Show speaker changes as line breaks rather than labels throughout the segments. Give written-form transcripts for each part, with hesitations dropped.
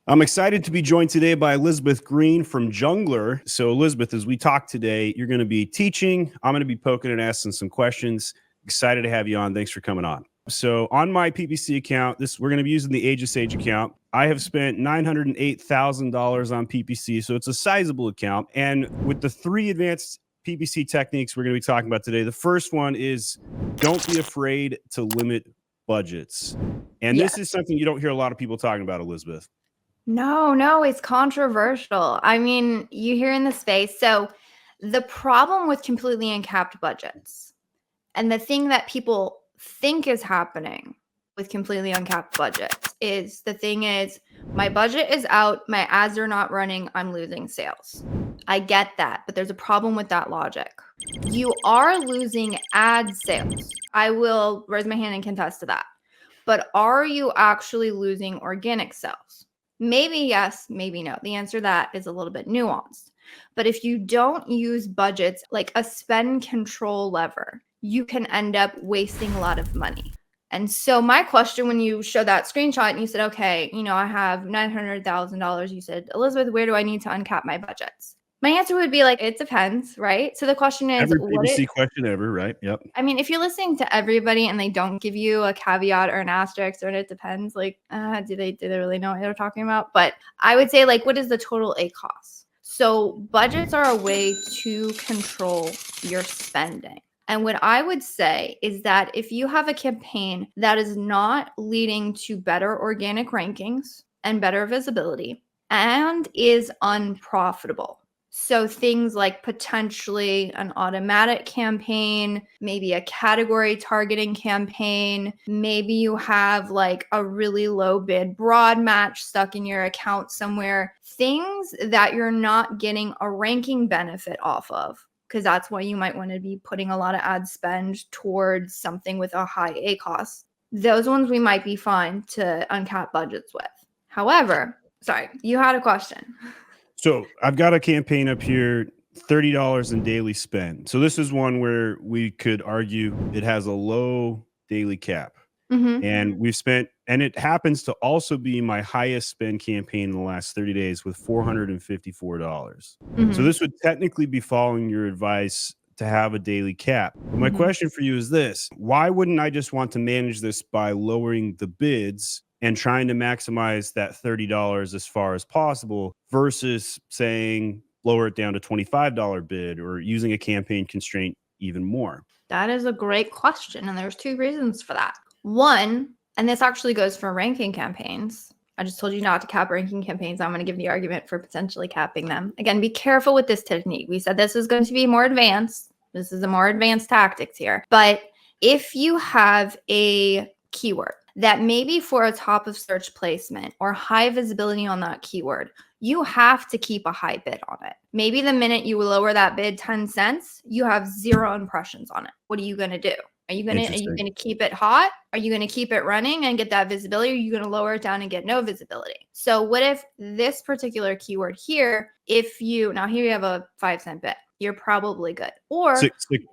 I'm excited to be joined today by Elizabeth Green from Jungler. So, Elizabeth, as we talk today, you're going to be teaching. I'm going to be poking and asking some questions. Excited to have you on. Thanks for coming on. So, on my PPC account, we're going to be using the Age of Sage account. I have spent $908,000 on PPC, so it's a sizable account. And with the 3 advanced PPC techniques we're going to be talking about today, the first one is don't be afraid to limit budgets. And this is something you don't hear a lot of people talking about, Elizabeth.
No, it's controversial. I mean, you hear in the space. So the problem with completely uncapped budgets and the thing that people think is happening with completely uncapped budgets is my budget is out, my ads are not running, I'm losing sales. I get that, but there's a problem with that logic. You are losing ad sales. I will raise my hand and contest to that. But are you actually losing organic sales? Maybe yes, maybe no. The answer to that is a little bit nuanced. But if you don't use budgets like a spend control lever, you can end up wasting a lot of money. And so my question when you showed that screenshot and you said, okay, I have $900,000, you said, Elizabeth, where do I need to uncap my budgets? My answer would be like, it depends, right? So the question is,
every PPC question ever, right? Yep.
I mean, if you're listening to everybody and they don't give you a caveat or an asterisk or it depends, like, do they really know what they're talking about? But I would say, like, what is the total ACoS? So budgets are a way to control your spending. And what I would say is that if you have a campaign that is not leading to better organic rankings and better visibility and is unprofitable, so things like potentially an automatic campaign, maybe a category targeting campaign, maybe you have like a really low bid broad match stuck in your account somewhere, things that you're not getting a ranking benefit off of, because that's why you might want to be putting a lot of ad spend towards something with a high ACoS. Those ones we might be fine to uncap budgets with. However, sorry, you had a question.
So I've got a campaign up here, $30 in daily spend. So this is one where we could argue it has a low daily cap. And we've spent, and it happens to also be my highest spend campaign in the last 30 days with $454. So this would technically be following your advice to have a daily cap. But my question for you is this: why wouldn't I just want to manage this by lowering the bids and trying to maximize that $30 as far as possible versus saying lower it down to $25 bid or using a campaign constraint even more?
That is a great question. And there's 2 reasons for that. One, and this actually goes for ranking campaigns. I just told you not to cap ranking campaigns. I'm going to give the argument for potentially capping them. Again, be careful with this technique. We said this is going to be more advanced. This is a more advanced tactics here. But if you have a keyword that maybe for a top of search placement or high visibility on that keyword, you have to keep a high bid on it. Maybe the minute you lower that bid 10 cents, you have 0 impressions on it. What are you going to do? Are you going to keep it hot? Are you going to keep it running and get that visibility? Or are you going to lower it down and get no visibility? So what if this particular keyword here, now here you have a 5-cent bid, you're probably good. Or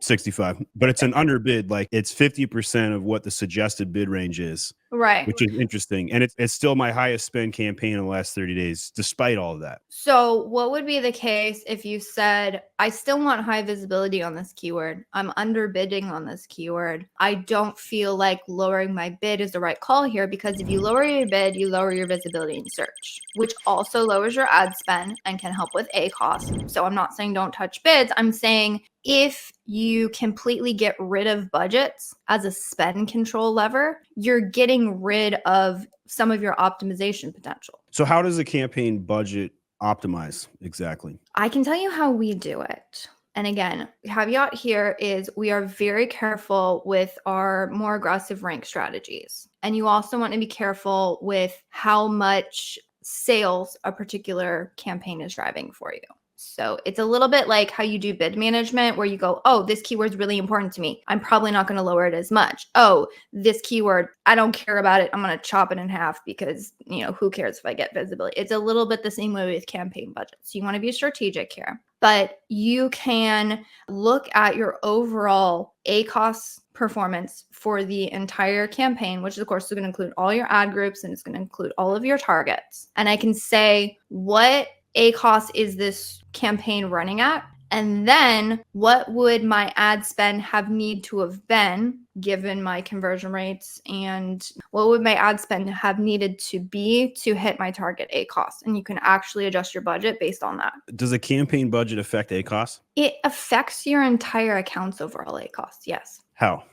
65, but it's an underbid, like it's 50% of what the suggested bid range is.
Right.
Which is interesting. And it's still my highest spend campaign in the last 30 days, despite all of that.
So what would be the case if you said, I still want high visibility on this keyword. I'm underbidding on this keyword. I don't feel like lowering my bid is the right call here, because if you lower your bid, you lower your visibility in search, which also lowers your ad spend and can help with ACoS. So I'm not saying don't touch bids. I'm saying if you completely get rid of budgets as a spend control lever, you're getting rid of some of your optimization potential.
So how does a campaign budget optimize exactly?
I can tell you how we do it. And again, caveat here is we are very careful with our more aggressive rank strategies. And you also want to be careful with how much sales a particular campaign is driving for you. So it's a little bit like how you do bid management, where you go, oh, this keyword is really important to me. I'm probably not going to lower it as much. Oh, this keyword, I don't care about it. I'm going to chop it in half because, who cares if I get visibility? It's a little bit the same way with campaign budgets. You want to be strategic here, but you can look at your overall ACoS performance for the entire campaign, which of course is going to include all your ad groups and it's going to include all of your targets. And I can say, what ACoS is this campaign running at? And then what would my ad spend have need to have been given my conversion rates, and what would my ad spend have needed to be to hit my target ACoS? And you can actually adjust your budget based on that.
Does a campaign budget affect ACoS?
It affects your entire account's overall ACoS, yes.
How?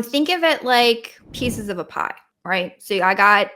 Think of it like pieces of a pie, right? So I got,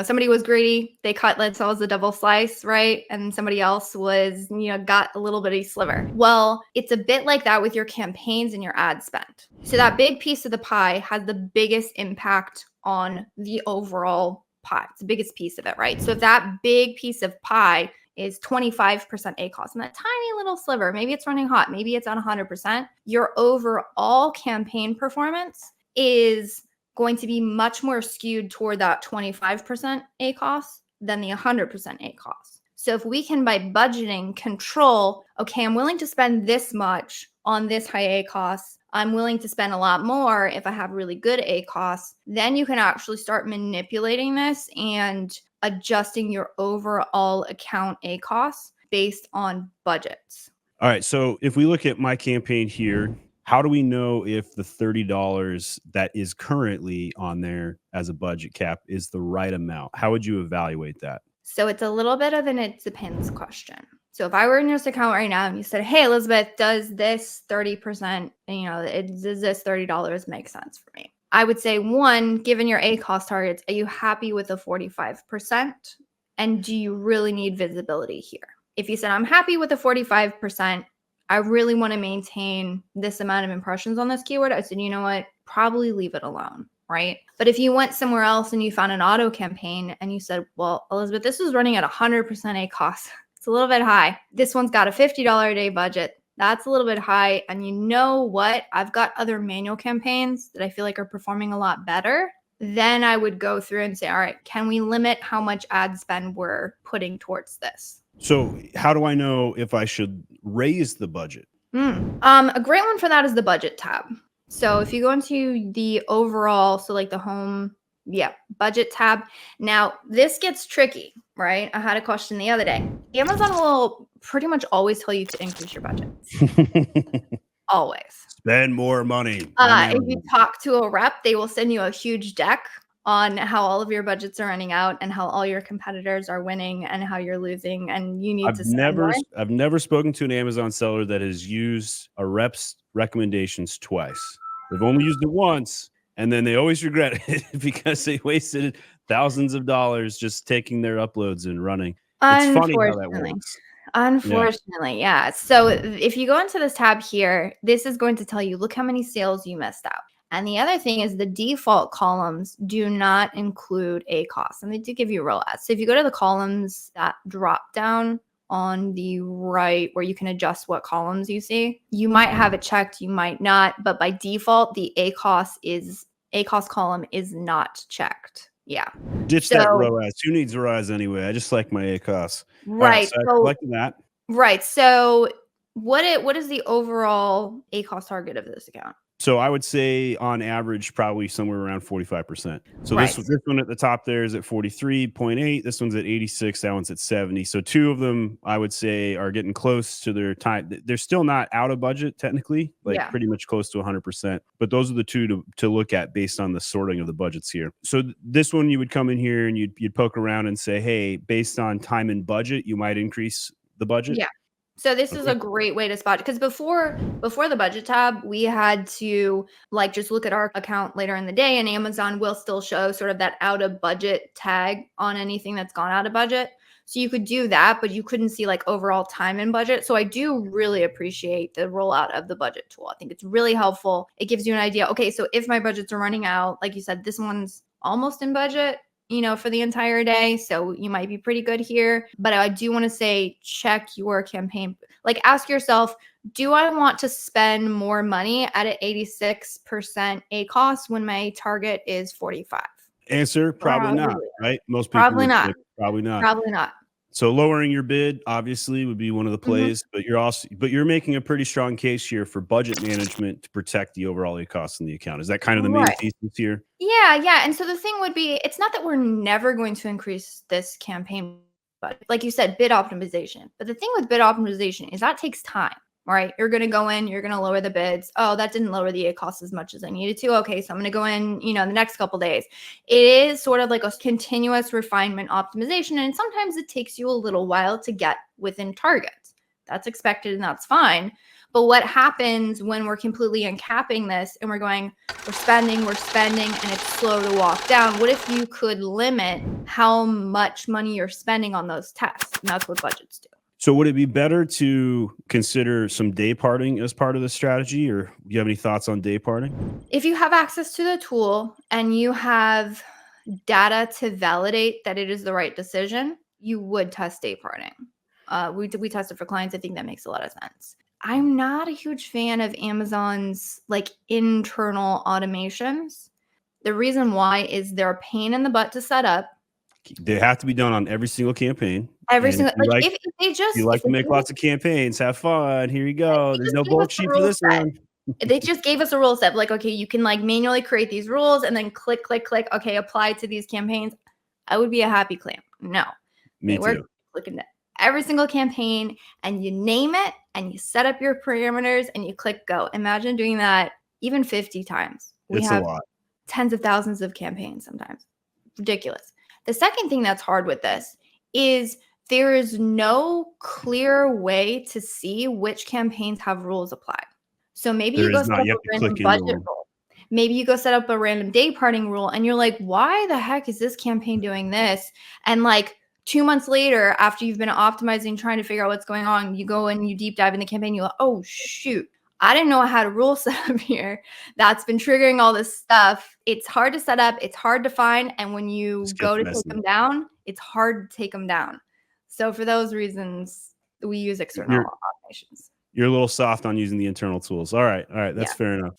somebody was greedy. They cut, let's say, a double slice, right? And somebody else was, got a little bitty sliver. Well, it's a bit like that with your campaigns and your ad spend. So that big piece of the pie has the biggest impact on the overall pie. It's the biggest piece of it, right? So if that big piece of pie is 25% ACoS, and that tiny little sliver, maybe it's running hot, maybe it's at 100%, your overall campaign performance is going to be much more skewed toward that 25% ACoS than the 100% ACoS. So if we can, by budgeting, control, okay, I'm willing to spend this much on this high ACoS, I'm willing to spend a lot more if I have really good ACoS, then you can actually start manipulating this and adjusting your overall account ACoS based on budgets.
All right. So if we look at my campaign here, how do we know if the $30 that is currently on there as a budget cap is the right amount? How would you evaluate that?
So it's a little bit of an it depends question. So if I were in your account right now and you said, hey, Elizabeth, does this 30%, does this $30 make sense for me? I would say, one, given your ACoS targets, are you happy with the 45%? And do you really need visibility here? If you said, I'm happy with the 45%, I really want to maintain this amount of impressions on this keyword, I said, you know what? Probably leave it alone, right? But if you went somewhere else and you found an auto campaign and you said, well, Elizabeth, this is running at 100% ACoS. It's a little bit high. This one's got a $50 a day budget. That's a little bit high. And you know what? I've got other manual campaigns that I feel like are performing a lot better. Then I would go through and say, all right, can we limit how much ad spend we're putting towards this?
So how do I know if I should raise the budget?
A great one for that is the budget tab. So if you go into the overall, so like the home, budget tab. Now this gets tricky, right? I had a question the other day. Amazon will pretty much always tell you to increase your budget. Always.
Spend more money.
If you talk to a rep, they will send you a huge deck on how all of your budgets are running out and how all your competitors are winning and how you're losing, and you need to spend more.
I've never spoken to an Amazon seller that has used a rep's recommendations twice. They've only used it once, and then they always regret it because they wasted thousands of dollars just taking their uploads and running. It's funny how that works.
Unfortunately, yeah. So if you go into this tab here, this is going to tell you, look how many sales you missed out. And the other thing is the default columns do not include ACoS, and they do give you ROAS. So if you go to the columns, that drop down on the right where you can adjust what columns you see, you might have it checked, you might not, but by default, the ACoS column is not checked. Yeah.
Ditch that ROAS. Who needs ROAS anyway? I just like my ACoS.
Right.
So I selected that.
Right. So what is the overall ACoS target of this account?
So I would say on average, probably somewhere around 45%. So this one at the top there is at 43.8. This one's at 86. That one's at 70. So two of them, I would say, are getting close to their time. They're still not out of budget technically, pretty much close to 100%. But those are the two to look at based on the sorting of the budgets here. So this one, you would come in here and you'd poke around and say, hey, based on time and budget, you might increase the budget.
Yeah. So this is a great way to spot, because before the budget tab, we had to just look at our account later in the day, and Amazon will still show sort of that out of budget tag on anything that's gone out of budget. So you could do that, but you couldn't see overall time and budget. So I do really appreciate the rollout of the budget tool. I think it's really helpful. It gives you an idea. Okay, so if my budgets are running out, like you said, this one's almost in budget, for the entire day. So you might be pretty good here. But I do want to say, check your campaign. Ask yourself, do I want to spend more money at an 86% ACoS when my target is 45?
Answer, probably not, right? Most people
probably not.
Probably not.
Probably not.
So lowering your bid obviously would be one of the plays, but you're making a pretty strong case here for budget management to protect the overall costs in the account. Is that kind of the main
Right.
thesis here?
Yeah. And so the thing would be, it's not that we're never going to increase this campaign, but like you said, bid optimization. But the thing with bid optimization is that takes time, right? You're going to go in, you're going to lower the bids. Oh, that didn't lower the cost as much as I needed to. Okay, so I'm going to go in, the next couple days. It is sort of like a continuous refinement optimization. And sometimes it takes you a little while to get within targets. That's expected and that's fine. But what happens when we're completely uncapping this and we're spending, and it's slow to walk down? What if you could limit how much money you're spending on those tests? And that's what budgets do.
So would it be better to consider some day parting as part of the strategy, or do you have any thoughts on day parting?
If you have access to the tool and you have data to validate that it is the right decision, you would test day parting. We tested for clients. I think that makes a lot of sense. I'm not a huge fan of Amazon's internal automations. The reason why is they're a pain in the butt to set up.
They have to be done on every single campaign.
Every single if they just
you like to make lots of campaigns, have fun. Here you go. There's no bulk sheet for this one.
They just gave us a rule set. Okay, you can manually create these rules and then click. Okay, apply to these campaigns. I would be a happy clam. No.
Me too.
Looking at every single campaign and you name it and you set up your parameters and you click go. Imagine doing that even 50 times.
It's a lot.
Tens of thousands of campaigns sometimes. Ridiculous. The second thing that's hard with this is there is no clear way to see which campaigns have rules applied. So maybe you go set up a random budget rule. Maybe you go set up a random day parting rule and you're like, why the heck is this campaign doing this? And 2 months later, after you've been optimizing, trying to figure out what's going on, you go and you deep dive in the campaign. You're like, oh, shoot. I didn't know I had a rule set up here that's been triggering all this stuff. It's hard to set up. It's hard to find. And when you go to take them down, it's hard to take them down. So for those reasons, we use external automations.
You're a little soft on using the internal tools. All right. That's fair enough.